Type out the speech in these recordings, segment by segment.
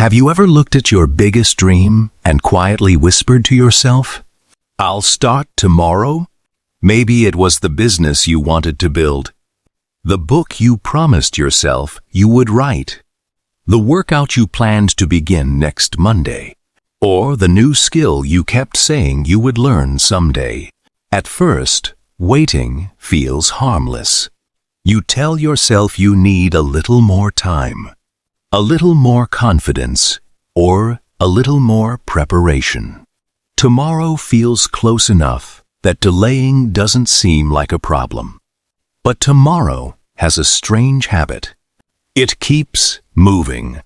Have you ever looked at your biggest dream and quietly whispered to yourself, "I'll start tomorrow"? Maybe it was the business you wanted to build, the book you promised yourself you would write, the workout you planned to begin next Monday, or the new skill you kept saying you would learn someday. At first, waiting feels harmless. You tell yourself you need a little more time, a little more confidence, or a little more preparation. Tomorrow feels close enough that delaying doesn't seem like a problem. But tomorrow has a strange habit. It keeps moving.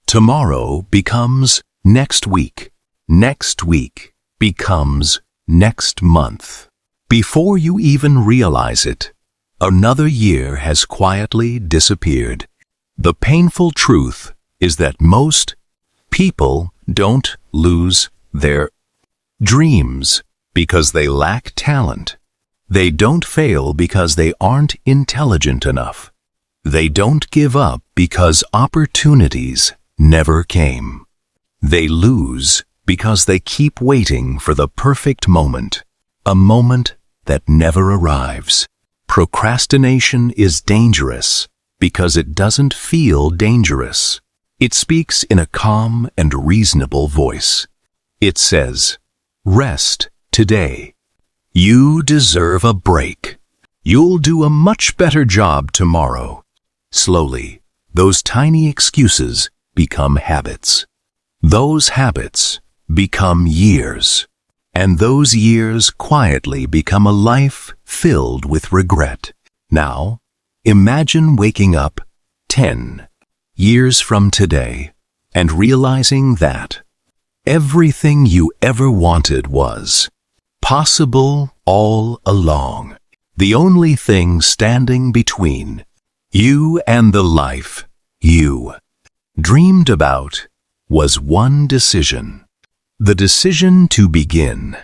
Tomorrow becomes next week. Next week becomes next month. Before you even realize it, another year has quietly disappeared. The painful truth is that most people don't lose their dreams because they lack talent. They don't fail because they aren't intelligent enough. They don't give up because opportunities never came. They lose because they keep waiting for the perfect moment, a moment that never arrives. Procrastination is dangerous because it doesn't feel dangerous. It speaks in a calm and reasonable voice. It says, "Rest today. You deserve a break. You'll do a much better job tomorrow." Slowly, those tiny excuses become habits. Those habits become years. And those years quietly become a life filled with regret. Now, imagine waking up 10 years from today and realizing that everything you ever wanted was possible all along. The only thing standing between you and the life you dreamed about was one decision. The decision to begin.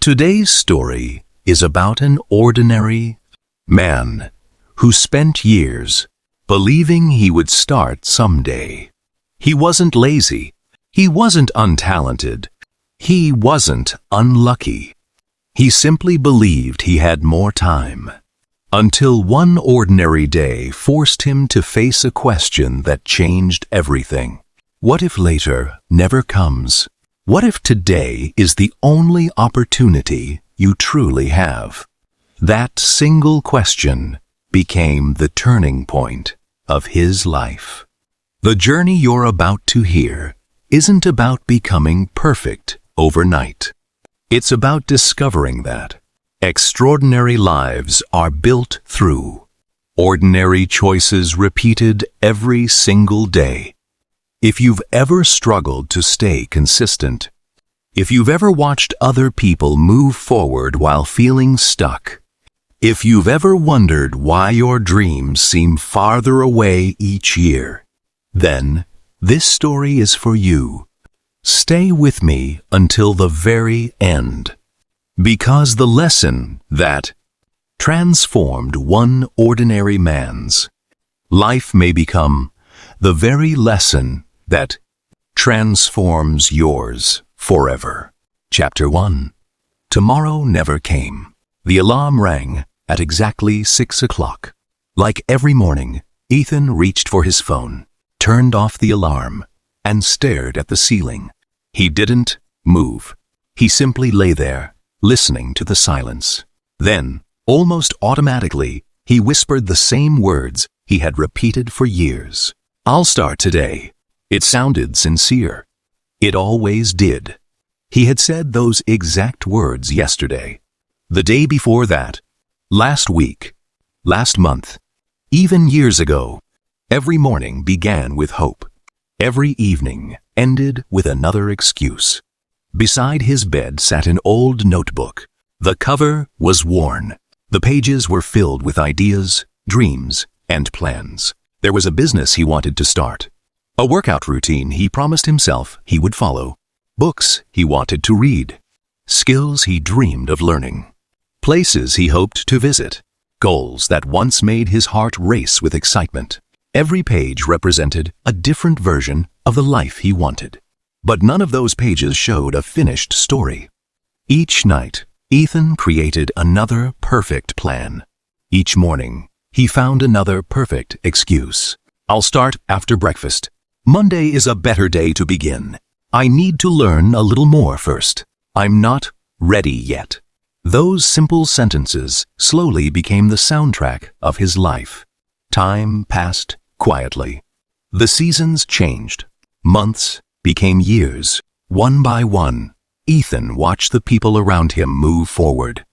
Today's story is about an ordinary man who spent years believing he would start someday. He wasn't lazy. He wasn't untalented. He wasn't unlucky. He simply believed he had more time. Until one ordinary day forced him to face a question that changed everything. What if later never comes? What if today is the only opportunity you truly have? That single question became the turning point of his life. The journey you're about to hear isn't about becoming perfect overnight. It's about discovering that extraordinary lives are built through ordinary choices repeated every single day. If you've ever struggled to stay consistent, if you've ever watched other people move forward while feeling stuck, if you've ever wondered why your dreams seem farther away each year, then this story is for you. Stay with me until the very end, because the lesson that transformed one ordinary man's life may become the very lesson that transforms yours forever. Chapter 1. Tomorrow never came. The alarm rang at exactly 6 o'clock. Like every morning, Ethan reached for his phone, turned off the alarm, and stared at the ceiling. He didn't move. He simply lay there, listening to the silence. Then, almost automatically, he whispered the same words he had repeated for years. "I'll start today." It sounded sincere. It always did. He had said those exact words yesterday, the day before that, last week, last month, even years ago. Every morning began with hope. Every evening ended with another excuse. Beside his bed sat an old notebook. The cover was worn. The pages were filled with ideas, dreams, and plans. There was a business he wanted to start, a workout routine he promised himself he would follow, books he wanted to read, skills he dreamed of learning, places he hoped to visit, goals that once made his heart race with excitement. Every page represented a different version of the life he wanted. But none of those pages showed a finished story. Each night, Ethan created another perfect plan. Each morning, he found another perfect excuse. I'll start after breakfast. Monday is a better day to begin. I need to learn a little more first. I'm not ready yet. Those simple sentences slowly became the soundtrack of his life. Time passed quietly. The seasons changed. Months became years. One by one, Ethan watched the people around him move forward.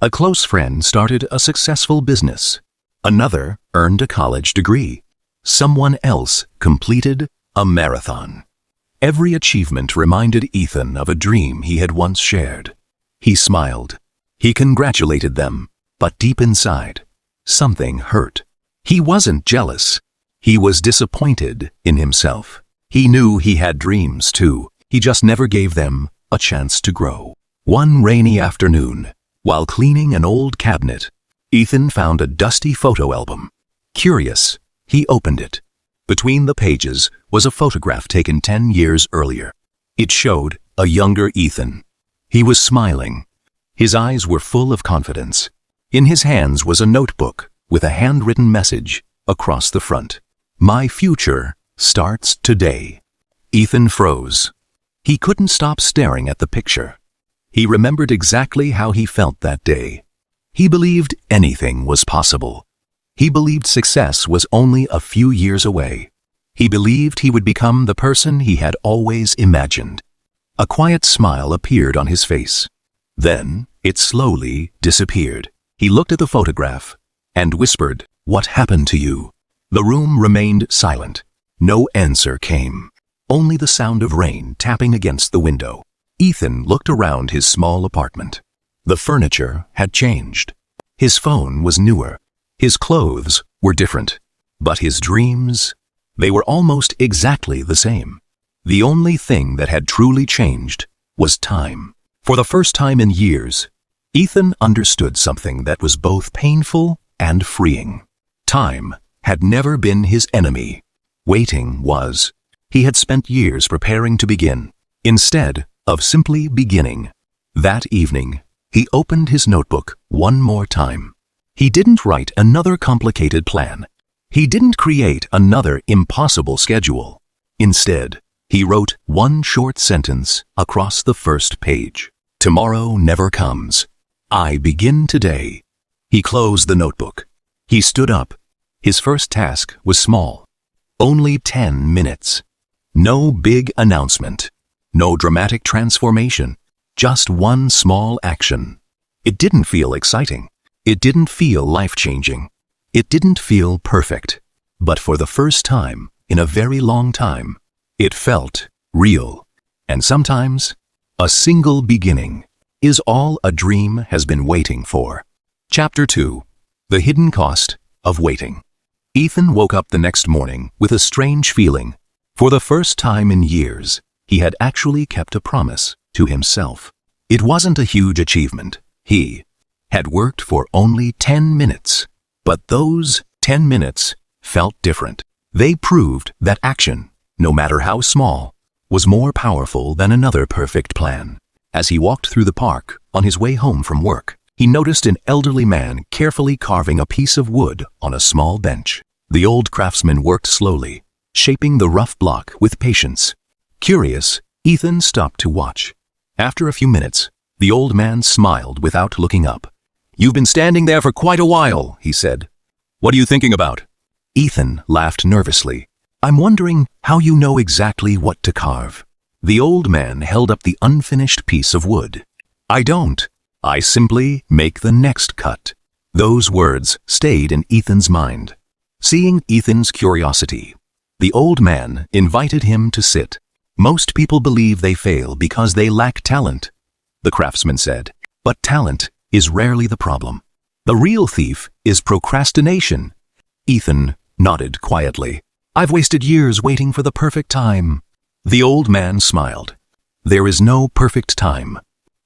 A close friend started a successful business. Another earned a college degree. Someone else completed a marathon. Every achievement reminded Ethan of a dream he had once shared. He smiled. He congratulated them, but deep inside, something hurt. He wasn't jealous. He was disappointed in himself. He knew he had dreams too. He just never gave them a chance to grow. One rainy afternoon, while cleaning an old cabinet, Ethan found a dusty photo album. Curious, he opened it. Between the pages was a photograph taken 10 years earlier. It showed a younger Ethan. He was smiling. His eyes were full of confidence. In his hands was a notebook with a handwritten message across the front. My future starts today. Ethan froze. He couldn't stop staring at the picture. He remembered exactly how he felt that day. He believed anything was possible. He believed success was only a few years away. He believed he would become the person he had always imagined. A quiet smile appeared on his face. Then it slowly disappeared. He looked at the photograph and whispered, "What happened to you?" The room remained silent. No answer came. Only the sound of rain tapping against the window. Ethan looked around his small apartment. The furniture had changed. His phone was newer. His clothes were different. But his dreams, they were almost exactly the same. The only thing that had truly changed was time. For the first time in years, Ethan understood something that was both painful and freeing. Time had never been his enemy. Waiting was. He had spent years preparing to begin, instead of simply beginning. That evening, he opened his notebook one more time. He didn't write another complicated plan. He didn't create another impossible schedule. Instead, he wrote one short sentence across the first page. Tomorrow never comes. I begin today. He closed the notebook. He stood up. His first task was small. Only 10 minutes. No big announcement. No dramatic transformation. Just one small action. It didn't feel exciting. It didn't feel life-changing. It didn't feel perfect. But for the first time in a very long time, it felt real. And sometimes, a single beginning is all a dream has been waiting for. Chapter 2. The Hidden Cost of Waiting. Ethan woke up the next morning with a strange feeling. For the first time in years, he had actually kept a promise to himself. It wasn't a huge achievement. He had worked for only 10 minutes. But those 10 minutes felt different. They proved that action, no matter how small, was more powerful than another perfect plan. As he walked through the park on his way home from work, he noticed an elderly man carefully carving a piece of wood on a small bench. The old craftsman worked slowly, shaping the rough block with patience. Curious, Ethan stopped to watch. After a few minutes, the old man smiled without looking up. "You've been standing there for quite a while," he said. "What are you thinking about?" Ethan laughed nervously. "I'm wondering how you know exactly what to carve." The old man held up the unfinished piece of wood. "I don't. I simply make the next cut." Those words stayed in Ethan's mind. Seeing Ethan's curiosity, the old man invited him to sit. "Most people believe they fail because they lack talent," the craftsman said. "But talent is rarely the problem. The real thief is procrastination." Ethan nodded quietly. "I've wasted years waiting for the perfect time." The old man smiled. "There is no perfect time.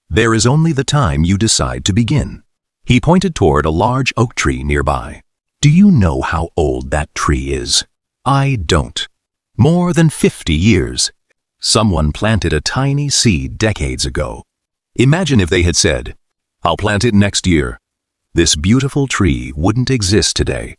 There is only the time you decide to begin." He pointed toward a large oak tree nearby. "Do you know how old that tree is?" "I don't." More than 50 years. Someone planted a tiny seed decades ago. Imagine if they had said, "I'll plant it next year." This beautiful tree wouldn't exist today.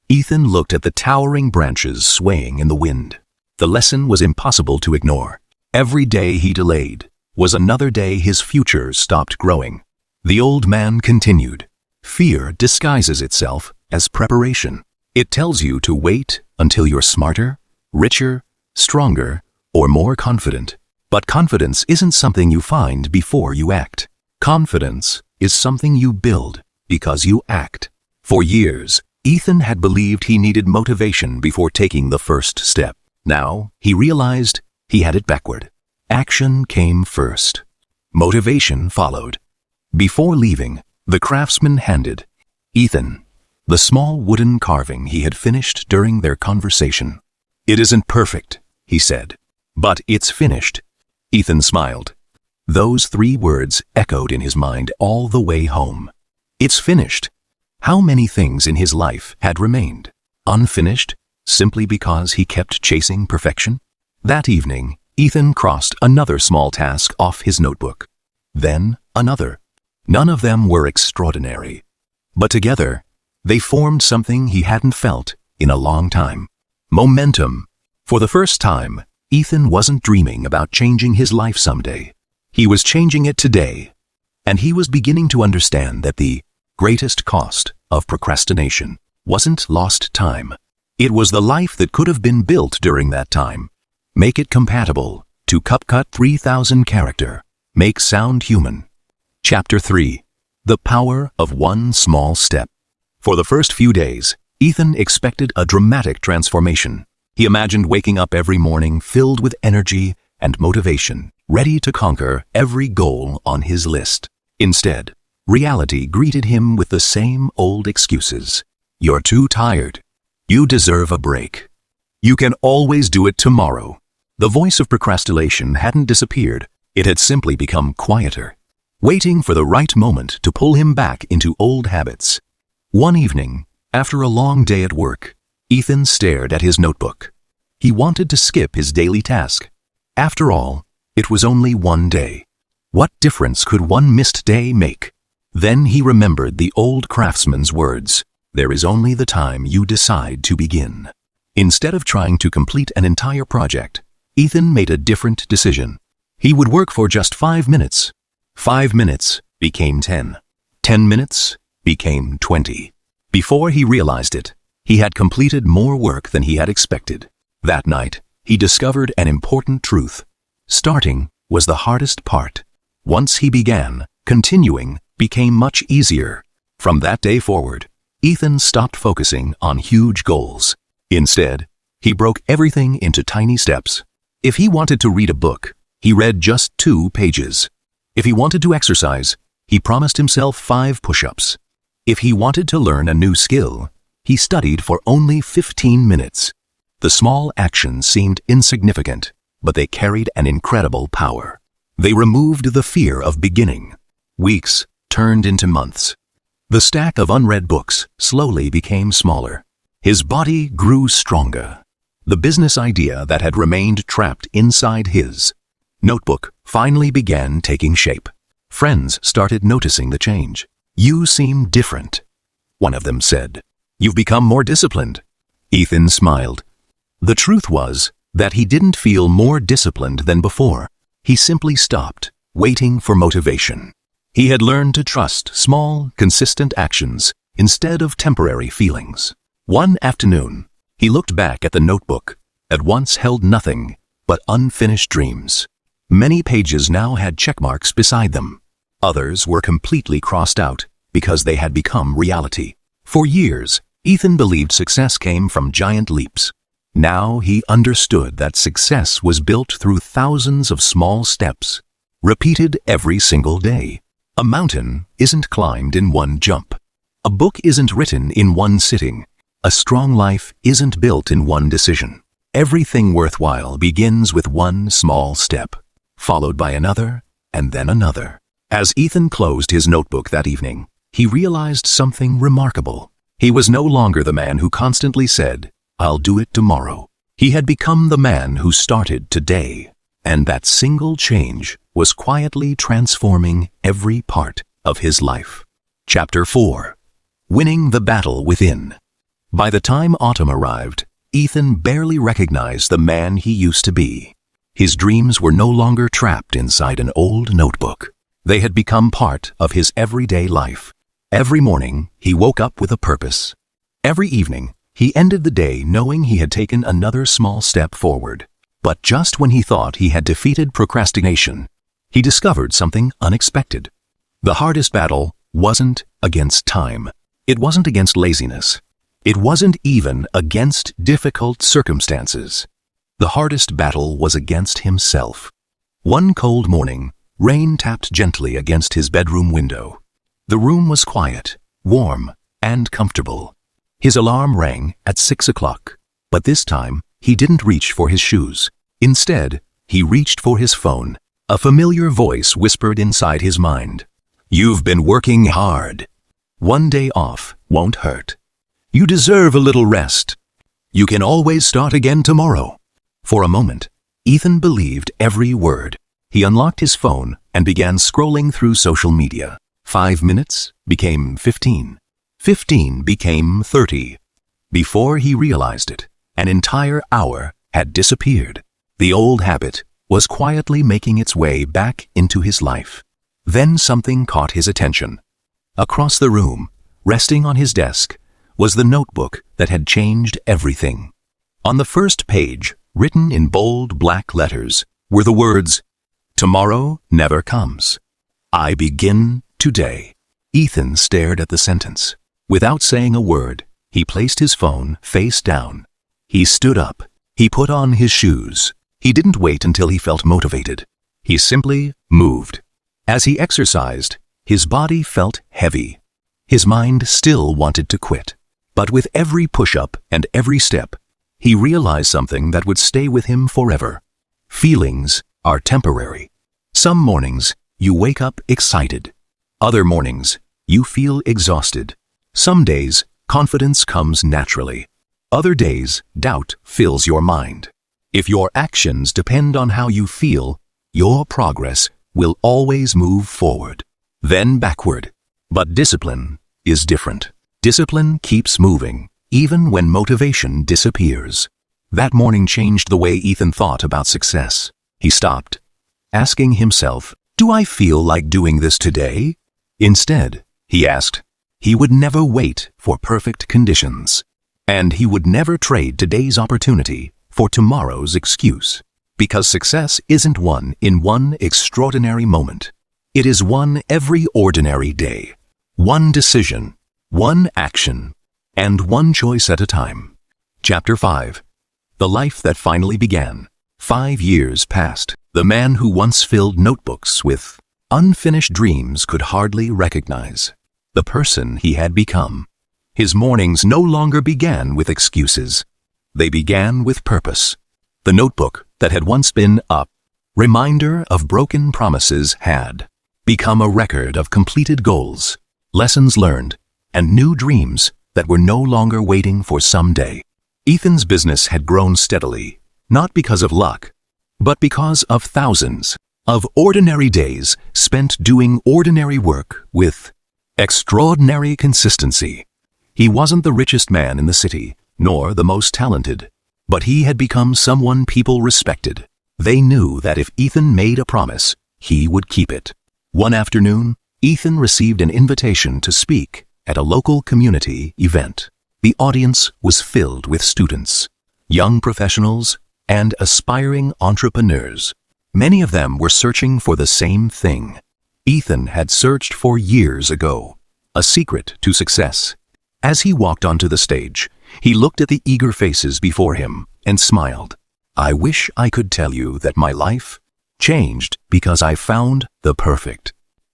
Ethan looked at the towering branches swaying in the wind. The lesson was impossible to ignore. Every day he delayed was another day his future stopped growing. The old man continued. Fear disguises itself as preparation. It tells you to wait until you're smarter, richer, stronger, or more confident. But confidence isn't something you find before you act. Confidence is something you build because you act. For years, Ethan had believed he needed motivation before taking the first step. Now, he realized he had it backward. Action came first. Motivation followed. Before leaving, the craftsman handed Ethan the small wooden carving he had finished during their conversation. "It isn't perfect," he said, "but it's finished." Ethan smiled. Those 3 words echoed in his mind all the way home. It's finished. How many things in his life had remained unfinished simply because he kept chasing perfection? That evening, Ethan crossed another small task off his notebook. Then another. None of them were extraordinary. But together, they formed something he hadn't felt in a long time. Momentum. For the first time, Ethan wasn't dreaming about changing his life someday. He was changing it today. And he was beginning to understand that the greatest cost of procrastination wasn't lost time. It was the life that could have been built during that time. Make it compatible to CupCut 3000 character. Make sound human. Chapter 3. The Power of One Small Step. For the first few days, Ethan expected a dramatic transformation. He imagined waking up every morning filled with energy and motivation, ready to conquer every goal on his list. Instead, reality greeted him with the same old excuses. You're too tired. You deserve a break. You can always do it tomorrow. The voice of procrastination hadn't disappeared. It had simply become quieter, waiting for the right moment to pull him back into old habits. One evening, after a long day at work, Ethan stared at his notebook. He wanted to skip his daily task. After all, it was only one day. What difference could one missed day make? Then he remembered the old craftsman's words, "There is only the time you decide to begin." Instead of trying to complete an entire project, Ethan made a different decision. He would work for just 5 minutes. 5 minutes became 10. 10 minutes became 20. Before he realized it, he had completed more work than he had expected. That night, he discovered an important truth. Starting was the hardest part. Once he began, continuing became much easier. From that day forward, Ethan stopped focusing on huge goals. Instead, he broke everything into tiny steps. If he wanted to read a book, he read just 2 pages. If he wanted to exercise, he promised himself 5 push-ups. If he wanted to learn a new skill, he studied for only 15 minutes. The small actions seemed insignificant, but they carried an incredible power. They removed the fear of beginning. Weeks turned into months. The stack of unread books slowly became smaller. His body grew stronger. The business idea that had remained trapped inside his notebook finally began taking shape. Friends started noticing the change. "You seem different," one of them said. "You've become more disciplined." Ethan smiled. The truth was that he didn't feel more disciplined than before. He simply stopped, waiting for motivation. He had learned to trust small, consistent actions instead of temporary feelings. One afternoon, he looked back at the notebook that once held nothing but unfinished dreams. Many pages now had checkmarks beside them. Others were completely crossed out because they had become reality. For years, Ethan believed success came from giant leaps. Now he understood that success was built through thousands of small steps, repeated every single day. A mountain isn't climbed in one jump. A book isn't written in one sitting. A strong life isn't built in one decision. Everything worthwhile begins with one small step, followed by another, and then another. As Ethan closed his notebook that evening, he realized something remarkable. He was no longer the man who constantly said, "I'll do it tomorrow." He had become the man who started today, and that single change was quietly transforming every part of his life. Chapter 4. Winning the Battle Within. By the time autumn arrived, Ethan barely recognized the man he used to be. His dreams were no longer trapped inside an old notebook. They had become part of his everyday life. Every morning, he woke up with a purpose. Every evening, he ended the day knowing he had taken another small step forward. But just when he thought he had defeated procrastination, he discovered something unexpected. The hardest battle wasn't against time. It wasn't against laziness. It wasn't even against difficult circumstances. The hardest battle was against himself. One cold morning, rain tapped gently against his bedroom window. The room was quiet, warm, and comfortable. His alarm rang at 6 o'clock, but this time he didn't reach for his shoes. Instead, he reached for his phone. A familiar voice whispered inside his mind, "You've been working hard. One day off won't hurt. You deserve a little rest. You can always start again tomorrow." For a moment, Ethan believed every word. He unlocked his phone and began scrolling through social media. 5 minutes became 15. 15 became 30. Before he realized it, an entire hour had disappeared. The old habit was quietly making its way back into his life. Then something caught his attention. Across the room, resting on his desk, was the notebook that had changed everything. On the first page, written in bold black letters, were the words, "Tomorrow never comes. I begin today." Ethan stared at the sentence. Without saying a word, he placed his phone face down. He stood up. He put on his shoes. He didn't wait until he felt motivated. He simply moved. As he exercised, his body felt heavy. His mind still wanted to quit. But with every push-up and every step, he realized something that would stay with him forever. Feelings are temporary. Some mornings, you wake up excited. Other mornings, you feel exhausted. Some days, confidence comes naturally. Other days, doubt fills your mind. If your actions depend on how you feel, your progress will always move forward, then backward. But discipline is different. Discipline keeps moving, even when motivation disappears. That morning changed the way Ethan thought about success. He stopped, asking himself, "Do I feel like doing this today?" Instead, he asked, he would never wait for perfect conditions. And he would never trade today's opportunity for tomorrow's excuse. Because success isn't won in one extraordinary moment. It is won every ordinary day. One decision, one action, and one choice at a time. Chapter 5. The Life That Finally Began. 5 years passed. The man who once filled notebooks with unfinished dreams could hardly recognize the person he had become. His mornings no longer began with excuses. They began with purpose. The notebook that had once been a reminder of broken promises had become a record of completed goals, lessons learned, and new dreams that were no longer waiting for someday. Ethan's business had grown steadily, not because of luck, but because of thousands of ordinary days spent doing ordinary work with extraordinary consistency. He wasn't the richest man in the city, nor the most talented, but he had become someone people respected. They knew that if Ethan made a promise, he would keep it. One afternoon, Ethan received an invitation to speak at a local community event. The audience was filled with students, young professionals, and aspiring entrepreneurs. Many of them were searching for the same thing Ethan had searched for years ago, a secret to success. As he walked onto the stage, he looked at the eager faces before him and smiled. "I wish I could tell you that my life changed because I found the perfect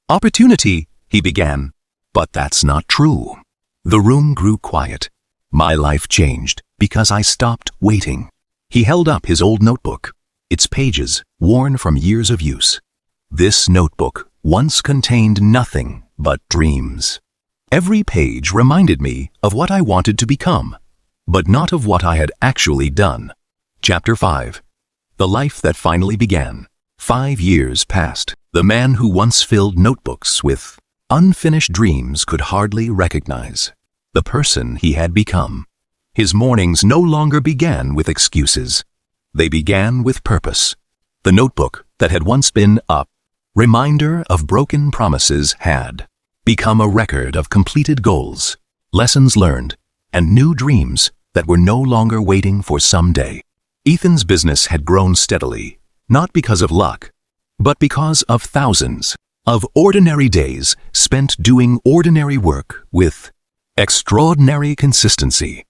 opportunity," he began. "But that's not true." The room grew quiet. "My life changed because I stopped waiting." He held up his old notebook, its pages worn from years of use. This notebook once contained nothing but dreams. Every page reminded me of what I wanted to become, but not of what I had actually done. Chapter 5. The Life That Finally Began. 5 years passed. The man who once filled notebooks with unfinished dreams could hardly recognize the person he had become. His mornings no longer began with excuses. They began with purpose. The notebook that had once been a reminder of broken promises had become a record of completed goals, lessons learned, and new dreams that were no longer waiting for someday. Ethan's business had grown steadily, not because of luck, but because of thousands of ordinary days spent doing ordinary work with extraordinary consistency.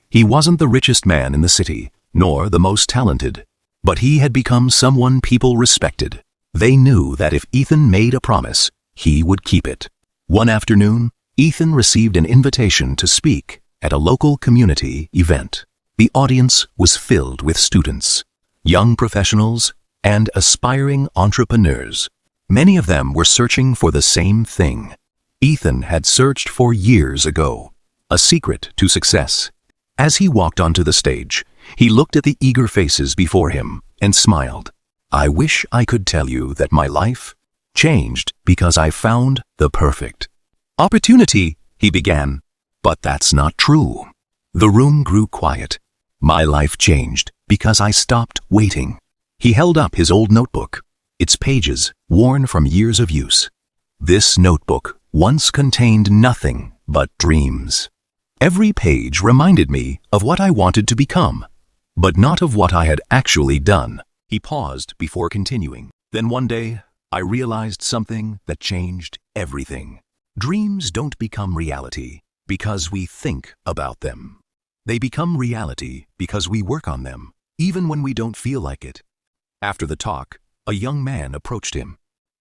He wasn't the richest man in the city, nor the most talented, but he had become someone people respected. They knew that if Ethan made a promise, he would keep it. One afternoon, Ethan received an invitation to speak at a local community event. The audience was filled with students, young professionals, and aspiring entrepreneurs. Many of them were searching for the same thing Ethan had searched for years ago, a secret to success. As he walked onto the stage, he looked at the eager faces before him and smiled. "I wish I could tell you that my life changed because I found the perfect opportunity," he began. "But that's not true." The room grew quiet. "My life changed because I stopped waiting." He held up his old notebook, its pages worn from years of use. "This notebook once contained nothing but dreams. Every page reminded me of what I wanted to become, but not of what I had actually done." He paused before continuing. "Then one day, I realized something that changed everything. Dreams don't become reality because we think about them. They become reality because we work on them, even when we don't feel like it." After the talk, a young man approached him.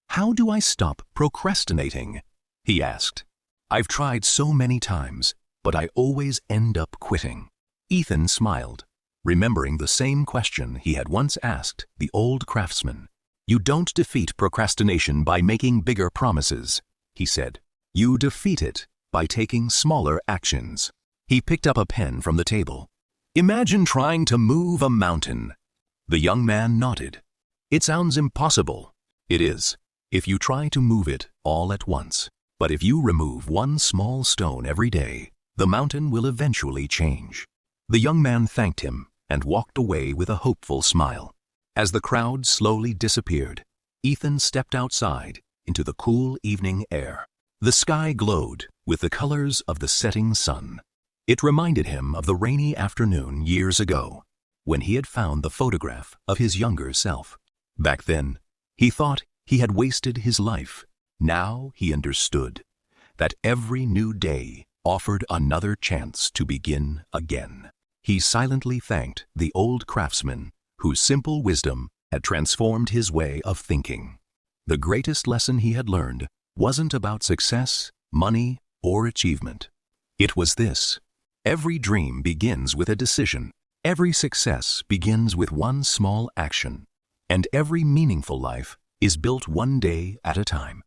"How do I stop procrastinating?" he asked. "I've tried so many times, but I always end up quitting." Ethan smiled, remembering the same question he had once asked the old craftsman. "You don't defeat procrastination by making bigger promises," he said. "You defeat it by taking smaller actions." He picked up a pen from the table. "Imagine trying to move a mountain." The young man nodded. "It sounds impossible." "It is, if you try to move it all at once. But if you remove one small stone every day, the mountain will eventually change." The young man thanked him and walked away with a hopeful smile. As the crowd slowly disappeared, Ethan stepped outside into the cool evening air. The sky glowed with the colors of the setting sun. It reminded him of the rainy afternoon years ago, when he had found the photograph of his younger self. Back then, he thought he had wasted his life. Now he understood that every new day offered another chance to begin again. He silently thanked the old craftsman whose simple wisdom had transformed his way of thinking. The greatest lesson he had learned wasn't about success, money, or achievement. It was this: every dream begins with a decision. Every success begins with one small action. And every meaningful life is built one day at a time.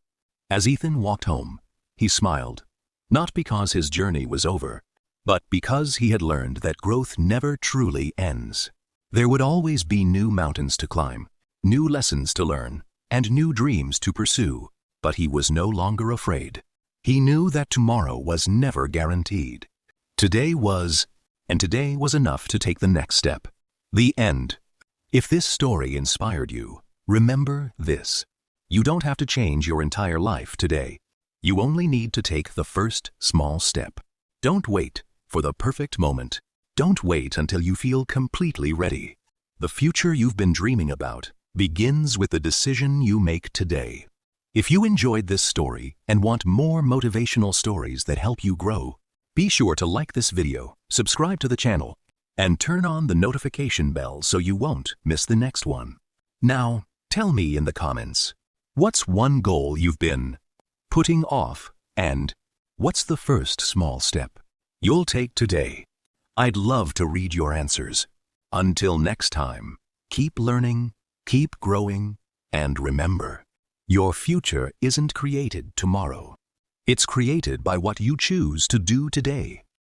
As Ethan walked home, he smiled, not because his journey was over, but because he had learned that growth never truly ends. There would always be new mountains to climb, new lessons to learn, and new dreams to pursue, but he was no longer afraid. He knew that tomorrow was never guaranteed. Today was enough to take the next step. The end. If this story inspired you, remember this: you don't have to change your entire life today. You only need to take the first small step. Don't wait for the perfect moment. Don't wait until you feel completely ready. The future you've been dreaming about begins with the decision you make today. If you enjoyed this story and want more motivational stories that help you grow, be sure to like this video, subscribe to the channel, and turn on the notification bell so you won't miss the next one. Now, tell me in the comments, what's one goal you've been putting off, and what's the first small step you'll take today? I'd love to read your answers. Until next time, keep learning, keep growing, and remember, your future isn't created tomorrow. It's created by what you choose to do today.